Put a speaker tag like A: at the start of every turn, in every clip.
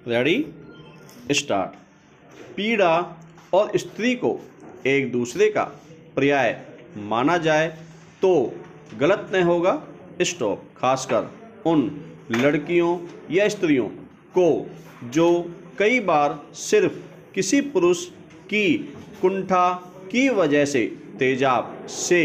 A: Ready start. पीड़ा और स्त्री को एक दूसरे का पर्याय माना जाए तो गलत नहीं होगा। स्टॉप। खासकर उन लड़कियों या स्त्रियों को जो कई बार सिर्फ किसी पुरुष की कुंठा की वजह से तेजाब से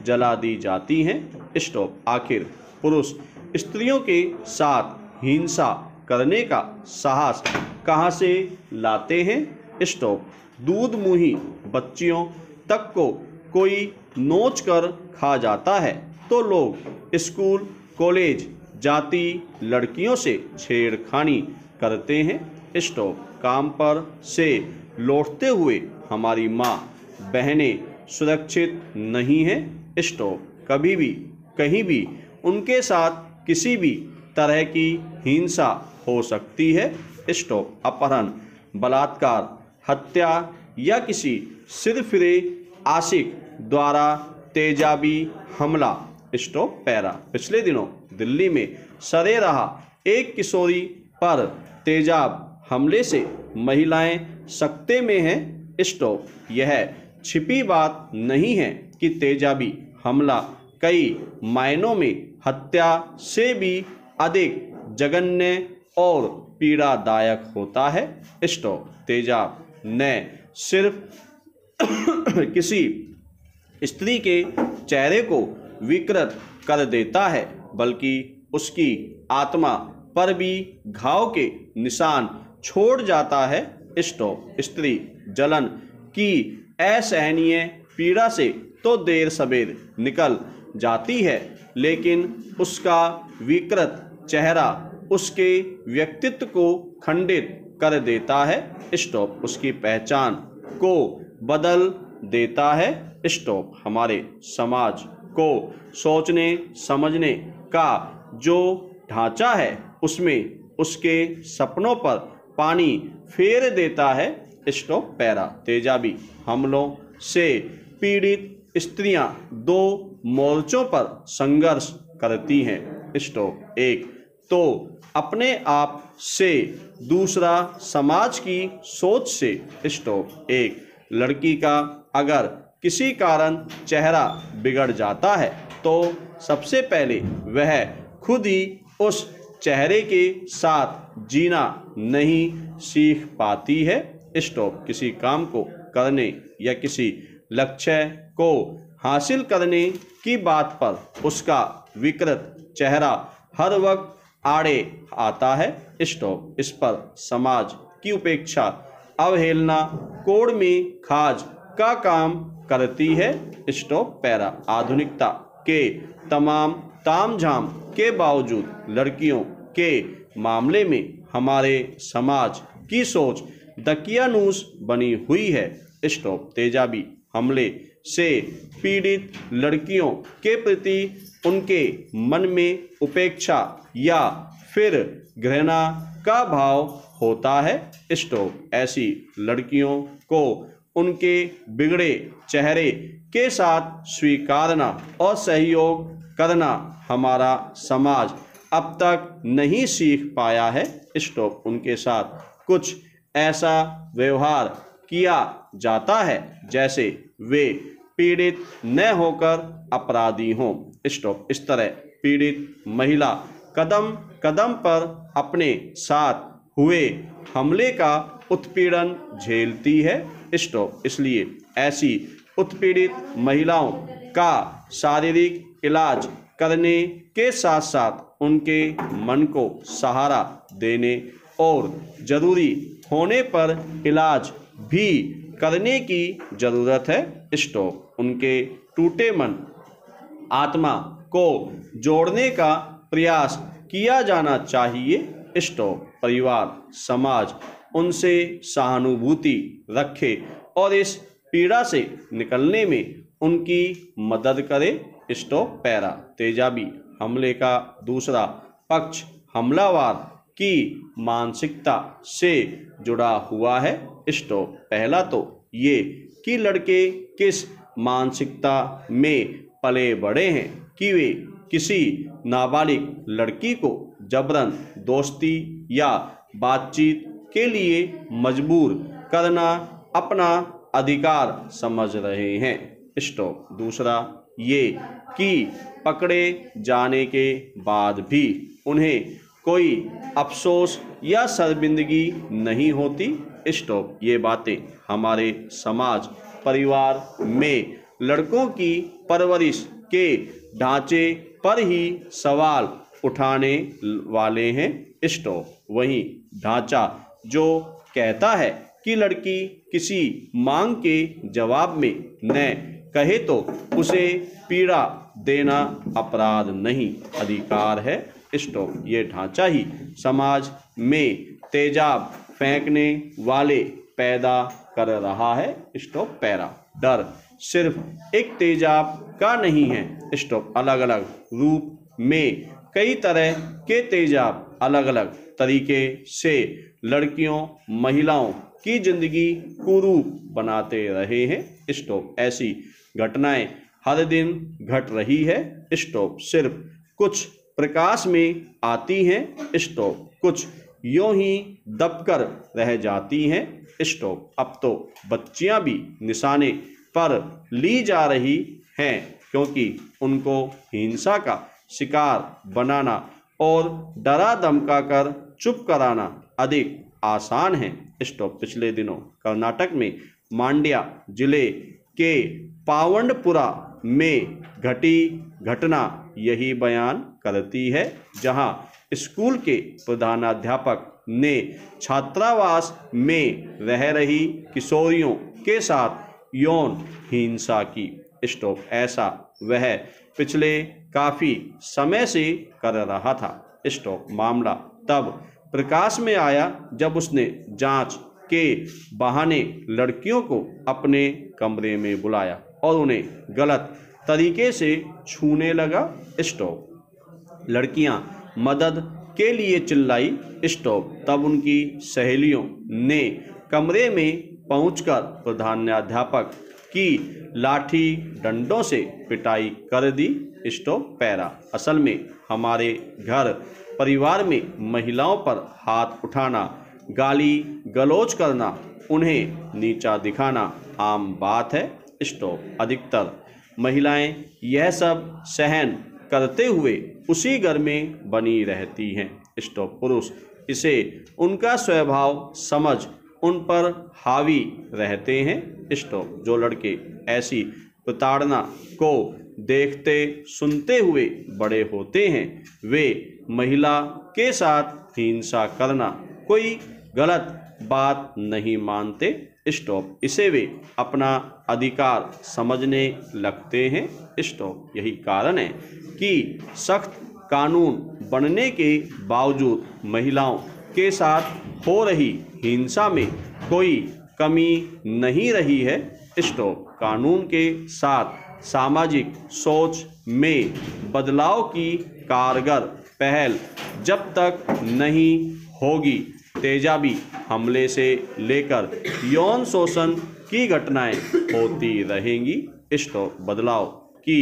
A: जला दी जाती हैं। स्टॉप। आखिर पुरुष स्त्रियों के साथ हिंसा करने का साहस कहाँ से लाते हैं। स्टॉप। दूध मुही बच्चियों तक को कोई नोच कर खा जाता है तो लोग स्कूल कॉलेज जाती लड़कियों से छेड़खानी करते हैं। स्टॉप। काम पर से लौटते हुए हमारी माँ बहनें सुरक्षित नहीं हैं। स्टॉप। कभी भी कहीं भी उनके साथ किसी भी तरह की हिंसा हो सकती है। स्टॉप। अपहरण, बलात्कार, हत्या या किसी सिरफिरे आशिक द्वारा तेजाबी हमला। स्टॉप। पैरा। पिछले दिनों दिल्ली में सरे रहा एक किशोरी पर तेजाब हमले से महिलाएं सकते में हैं। स्टॉप। यह छिपी बात नहीं है कि तेजाबी हमला कई मायनों में हत्या से भी अधिक जघन्य और पीड़ादायक होता है। स्टॉप। तेजाब न सिर्फ किसी स्त्री के चेहरे को विकृत कर देता है बल्कि उसकी आत्मा पर भी घाव के निशान छोड़ जाता है। स्टॉप। स्त्री जलन की असहनीय पीड़ा से तो देर सवेर निकल जाती है लेकिन उसका विकृत चेहरा उसके व्यक्तित्व को खंडित कर देता है। स्टॉप। उसकी पहचान को बदल देता है। स्टॉप। हमारे समाज को सोचने समझने का जो ढांचा है उसमें उसके सपनों पर पानी फेर देता है। स्टॉप। पैरा। तेजाबी हमलों से पीड़ित स्त्रियां दो मोर्चों पर संघर्ष करती हैं। स्टॉप। एक तो अपने आप से, दूसरा समाज की सोच से। स्टॉप। एक लड़की का अगर किसी कारण चेहरा बिगड़ जाता है तो सबसे पहले वह खुद ही उस चेहरे के साथ जीना नहीं सीख पाती है। स्टॉप। किसी काम को करने या किसी लक्ष्य को हासिल करने की बात पर उसका विकृत चेहरा हर वक्त आड़े आता है। स्टॉप। इस पर समाज की उपेक्षा, अवहेलना, कोड़ में खाज का काम करती है। स्टॉप। पैरा। आधुनिकता के तमाम तामझाम के बावजूद लड़कियों के मामले में हमारे समाज की सोच दकियानूस बनी हुई है। स्टॉप। तेजाबी हमले से पीड़ित लड़कियों के प्रति उनके मन में उपेक्षा या फिर घृणा का भाव होता है। स्टॉप। ऐसी लड़कियों को उनके बिगड़े चेहरे के साथ स्वीकारना और सहयोग करना हमारा समाज अब तक नहीं सीख पाया है। स्टॉप। उनके साथ कुछ ऐसा व्यवहार किया जाता है जैसे वे पीड़ित न होकर अपराधी हों। स्टॉप। इस तरह पीड़ित महिला कदम कदम पर अपने साथ हुए हमले का उत्पीड़न झेलती है। स्टॉप। इसलिए ऐसी उत्पीड़ित महिलाओं का शारीरिक इलाज करने के साथ साथ उनके मन को सहारा देने और जरूरी होने पर इलाज भी करने की जरूरत है। स्टॉप। उनके टूटे मन आत्मा को जोड़ने का प्रयास किया जाना चाहिए। स्टॉप। परिवार समाज उनसे सहानुभूति रखे और इस पीड़ा से निकलने में उनकी मदद करे। स्टॉप। पैरा। तेजाबी हमले का दूसरा पक्ष हमलावर की मानसिकता से जुड़ा हुआ है। स्टॉप। पहला तो ये कि लड़के किस मानसिकता में पले बड़े हैं कि वे किसी नाबालिग लड़की को जबरन दोस्ती या बातचीत के लिए मजबूर करना अपना अधिकार समझ रहे हैं। स्टॉप। दूसरा, ये कि पकड़े जाने के बाद भी उन्हें कोई अफसोस या शर्मिंदगी नहीं होती। स्टॉप। ये बातें हमारे समाज परिवार में लड़कों की परवरिश के ढांचे पर ही सवाल उठाने वाले हैं। स्टॉप। वही ढांचा जो कहता है कि लड़की किसी मांग के जवाब में न कहे तो उसे पीड़ा देना अपराध नहीं, अधिकार है। स्टॉप। ये ढांचा ही समाज में तेजाब फेंकने वाले पैदा कर रहा है। स्टॉप। पैरा। डर सिर्फ एक तेजाब का नहीं है। स्टॉप। अलग अलग रूप में कई तरह के तेजाब अलग अलग तरीके से लड़कियों महिलाओं की जिंदगी कुरूप बनाते रहे हैं। स्टॉप। ऐसी घटनाएं हर दिन घट रही है। स्टॉप। सिर्फ कुछ प्रकाश में आती हैं। स्टॉप। कुछ यूं ही दबकर रह जाती हैं। स्टॉप। अब तो बच्चियां भी निशाने पर ली जा रही हैं, क्योंकि उनको हिंसा का शिकार बनाना और डरा धमका कर चुप कराना अधिक आसान है। स्टॉप। पिछले दिनों कर्नाटक में मांड्या जिले के पावंडपुरा में घटी घटना यही बयान करती है, जहां स्कूल के प्रधानाध्यापक ने छात्रावास में रह रही किशोरियों के साथ यौन हिंसा की। स्टॉप। ऐसा वह पिछले काफी समय से कर रहा था। स्टॉप। मामला तब प्रकाश में आया जब उसने जांच के बहाने लड़कियों को अपने कमरे में बुलाया और उन्हें गलत तरीके से छूने लगा। स्टॉप। लड़कियां मदद के लिए चिल्लाई। स्टॉप। तब उनकी सहेलियों ने कमरे में पहुंचकर प्रधानाध्यापक की लाठी डंडों से पिटाई कर दी। स्टॉप। पैरा। असल में हमारे घर परिवार में महिलाओं पर हाथ उठाना, गाली गलौज करना, उन्हें नीचा दिखाना आम बात है। स्टॉप। अधिकतर महिलाएं यह सब सहन करते हुए उसी घर में बनी रहती हैं। स्टॉप। पुरुष इसे उनका स्वभाव समझ उन पर हावी रहते हैं। स्टॉप। जो लड़के ऐसी प्रताड़ना को देखते सुनते हुए बड़े होते हैं, वे महिला के साथ हिंसा करना कोई गलत बात नहीं मानते। स्टॉप। इसे वे अपना अधिकार समझने लगते हैं। स्टॉप। यही कारण है कि सख्त कानून बनने के बावजूद महिलाओं के साथ हो रही हिंसा में कोई कमी नहीं रही है। स्टॉप। कानून के साथ सामाजिक सोच में बदलाव की कारगर पहल जब तक नहीं होगी, तेजाबी हमले से लेकर यौन शोषण की घटनाएं होती रहेंगी। स्टॉप। बदलाव की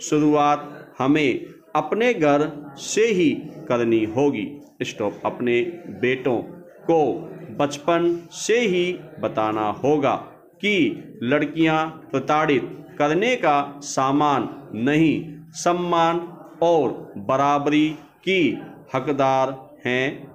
A: शुरुआत हमें अपने घर से ही करनी होगी। स्टॉप। अपने बेटों को बचपन से ही बताना होगा कि लड़कियां प्रताड़ित करने का सामान नहीं, सम्मान और बराबरी की हकदार हैं।